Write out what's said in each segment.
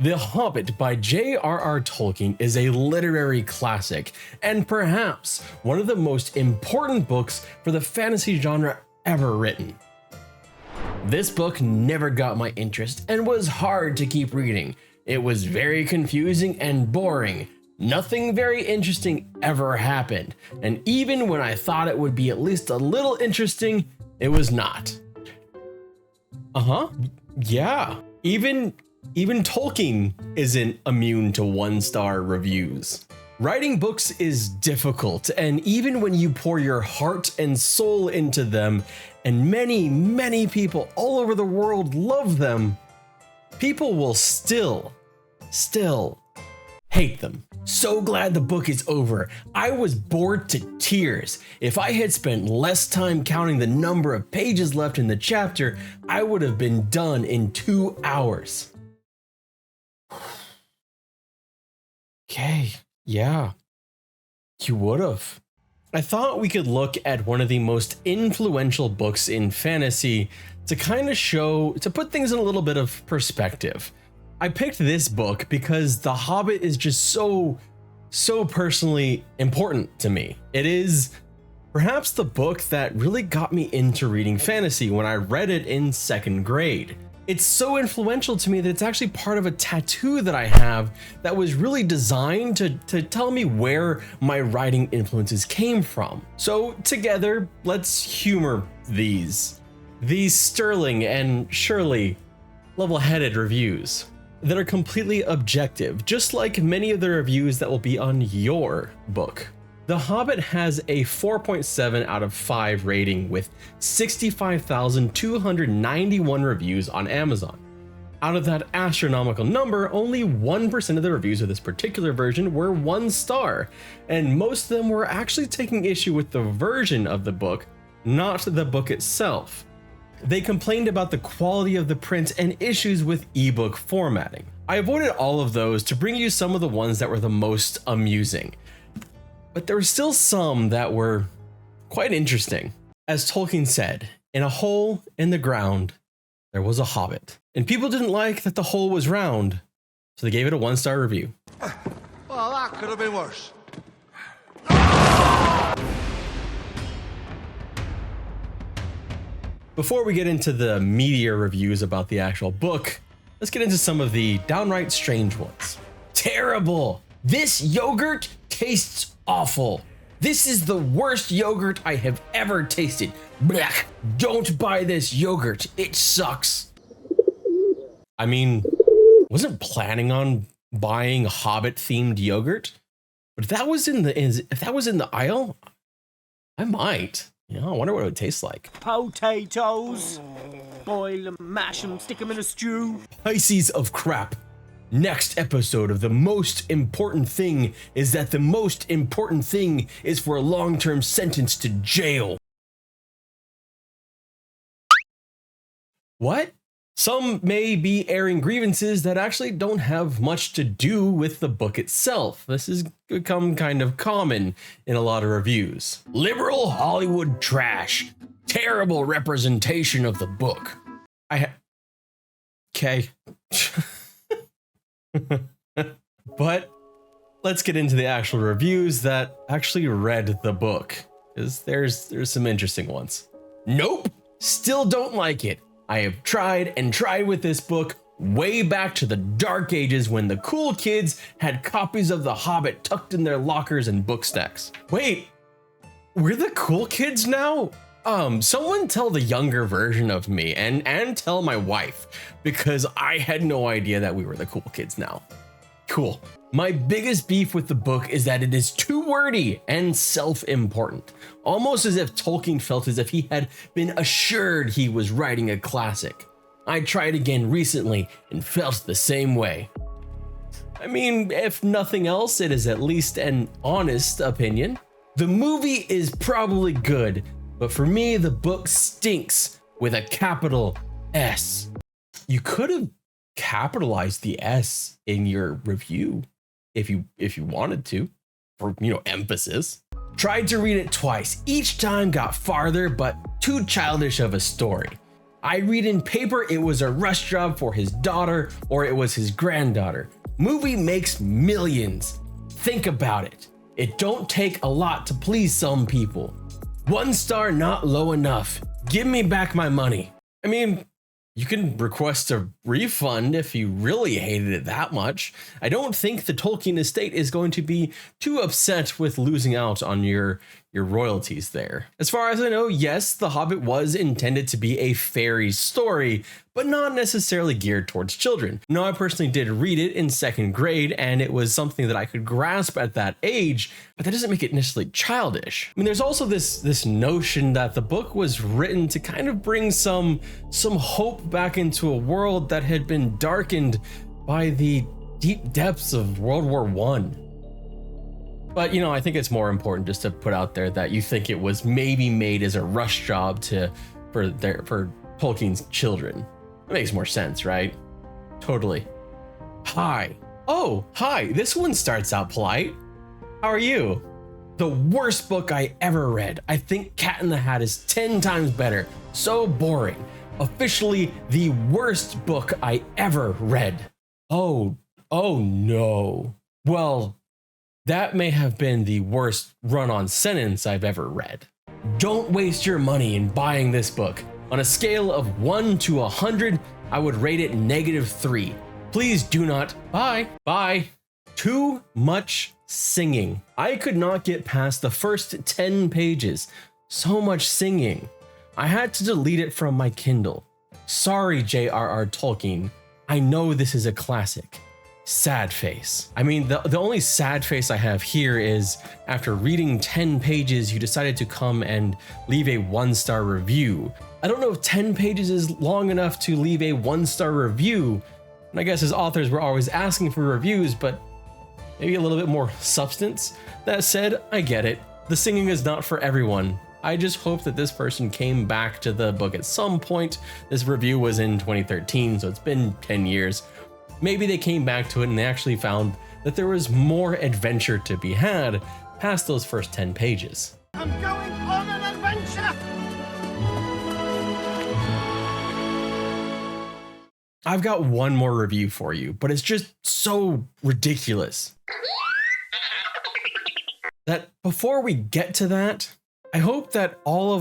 The Hobbit by J.R.R. Tolkien is a literary classic, and perhaps one of the most important books for the fantasy genre ever written. This book never got my interest and was hard to keep reading. It was very confusing and boring. Nothing very interesting ever happened, and even when I thought it would be at least a little interesting, it was not. Yeah. Even Tolkien isn't immune to one-star reviews. Writing books is difficult, and even when you pour your heart and soul into them, and many people all over the world love them, people will still hate them. So glad the book is over. I was bored to tears. If I had spent less time counting the number of pages left in the chapter, I would have been done in 2 hours. Okay, yeah, you would have. I thought we could look at one of the most influential books in fantasy to to put things in a little bit of perspective. I picked this book because The Hobbit is just so personally important to me. It is perhaps the book that really got me into reading fantasy when I read it in 2nd grade. It's so influential to me that it's actually part of a tattoo that I have that was really designed to tell me where my writing influences came from. So together, let's humor these sterling and surely level-headed reviews that are completely objective, just like many of the reviews that will be on your book. The Hobbit has a 4.7 out of 5 rating with 65,291 reviews on Amazon. Out of that astronomical number, only 1% of the reviews of this particular version were 1 star, and most of them were actually taking issue with the version of the book, not the book itself. They complained about the quality of the print and issues with ebook formatting. I avoided all of those to bring you some of the ones that were the most amusing. But there were still some that were quite interesting. As Tolkien said, in a hole in the ground, there was a hobbit. And people didn't like that the hole was round, so they gave it a 1-star review. Well, that could have been worse. Before we get into the meatier reviews about the actual book, let's get into some of the downright strange ones. Terrible! This yogurt tastes awful. This is the worst yogurt I have ever tasted. Blech. Don't buy this yogurt. It sucks. I mean, wasn't planning on buying Hobbit-themed yogurt, but if that was in the aisle, I might. You know, I wonder what it would taste like. Potatoes. Boil them, mash them, stick them in a stew. Pisces of crap. Next episode of The Most Important Thing is that the most important thing is for a long-term sentence to jail. What? Some may be airing grievances that actually don't have much to do with the book itself. This has become kind of common in a lot of reviews. Liberal Hollywood trash. Terrible representation of the book. Okay. But let's get into the actual reviews that actually read the book, because there's some interesting ones. Nope, still don't like it. I have tried and tried with this book way back to the dark ages when the cool kids had copies of The Hobbit tucked in their lockers and book stacks. Wait, we're the cool kids now? Someone tell the younger version of me and tell my wife, because I had no idea that we were the cool kids now. Cool. My biggest beef with the book is that it is too wordy and self-important, almost as if Tolkien felt as if he had been assured he was writing a classic. I tried again recently and felt the same way. I mean, if nothing else, it is at least an honest opinion. The movie is probably good, but for me, the book stinks with a capital S. You could have capitalized the S in your review if you wanted to, for, you know, emphasis. Tried to read it twice. Each time got farther, but too childish of a story. I read in paper it was a rush job for his daughter or it was his granddaughter. Movie makes millions. Think about it. It don't take a lot to please some people. 1 star not low enough. Give me back my money. I mean, you can request a refund if you really hated it that much. I don't think the Tolkien estate is going to be too upset with losing out on your royalties there. As far as I know, yes, The Hobbit was intended to be a fairy story, but not necessarily geared towards children. Now, I personally did read it in 2nd grade, and it was something that I could grasp at that age, but that doesn't make it necessarily childish. I mean, there's also this notion that the book was written to kind of bring some hope back into a world that had been darkened by the deep depths of World War I. But, you know, I think it's more important just to put out there that you think it was maybe made as a rush job for Tolkien's children. It makes more sense, right? Totally. Hi. Oh, hi. This one starts out polite. How are you? The worst book I ever read. I think Cat in the Hat is 10 times better. So boring. Officially the worst book I ever read. Oh no. Well, that may have been the worst run-on sentence I've ever read. Don't waste your money in buying this book. On a scale of 1 to 100, I would rate it -3. Please do not. Bye. Too much singing. I could not get past the first 10 pages. So much singing. I had to delete it from my Kindle. Sorry, J.R.R. Tolkien. I know this is a classic. Sad face. I mean, the only sad face I have here is after reading 10 pages, you decided to come and leave a 1-star review. I don't know if 10 pages is long enough to leave a 1-star review. And I guess as authors, we're always asking for reviews, but maybe a little bit more substance. That said, I get it. The singing is not for everyone. I just hope that this person came back to the book at some point. This review was in 2013, so it's been 10 years. Maybe they came back to it and they actually found that there was more adventure to be had past those first 10 pages. I'm going on an adventure! I've got one more review for you, but it's just so ridiculous that before we get to that, I hope that all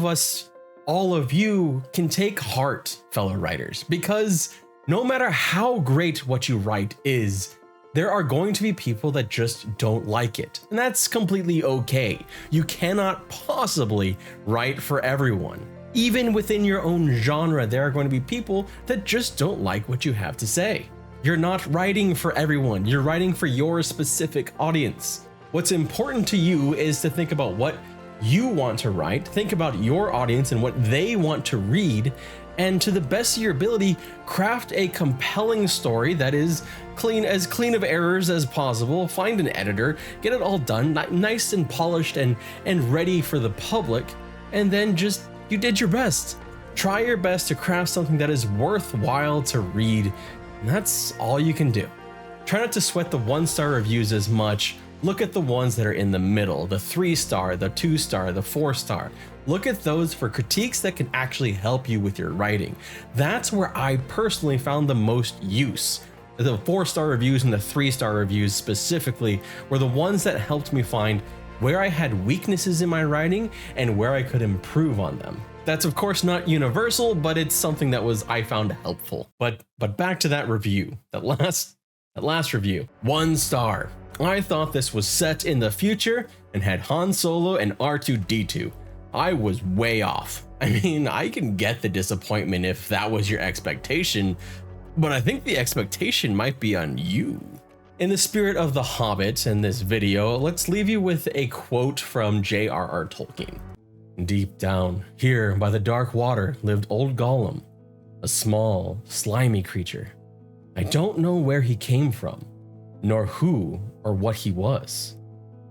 of you can take heart, fellow writers, because no matter how great what you write is, there are going to be people that just don't like it. And that's completely okay. You cannot possibly write for everyone. Even within your own genre, there are going to be people that just don't like what you have to say. You're not writing for everyone. You're writing for your specific audience. What's important to you is to think about what you want to write, think about your audience and what they want to read, and to the best of your ability, craft a compelling story that is clean of errors as possible. Find an editor, get it all done, nice and polished and ready for the public, and then just, you did your best. Try your best to craft something that is worthwhile to read, and that's all you can do. Try not to sweat the 1-star reviews as much. Look at the ones that are in the middle, the 3-star, the 2-star, the 4-star. Look at those for critiques that can actually help you with your writing. That's where I personally found the most use. The 4-star reviews and the 3-star reviews specifically were the ones that helped me find where I had weaknesses in my writing and where I could improve on them. That's of course not universal, but it's something that I found helpful. But back to that review, that last review. 1 star. I thought this was set in the future and had Han Solo and R2-D2. I was way off. I mean, I can get the disappointment if that was your expectation, but I think the expectation might be on you. In the spirit of The Hobbit in this video, let's leave you with a quote from J.R.R. Tolkien. Deep down, here by the dark water, lived old Gollum, a small, slimy creature. I don't know where he came from, nor who or what he was.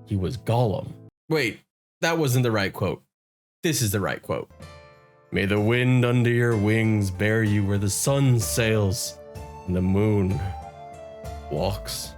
He was Gollum. Wait, that wasn't the right quote. This is the right quote. May the wind under your wings bear you where the sun sails and the moon walks.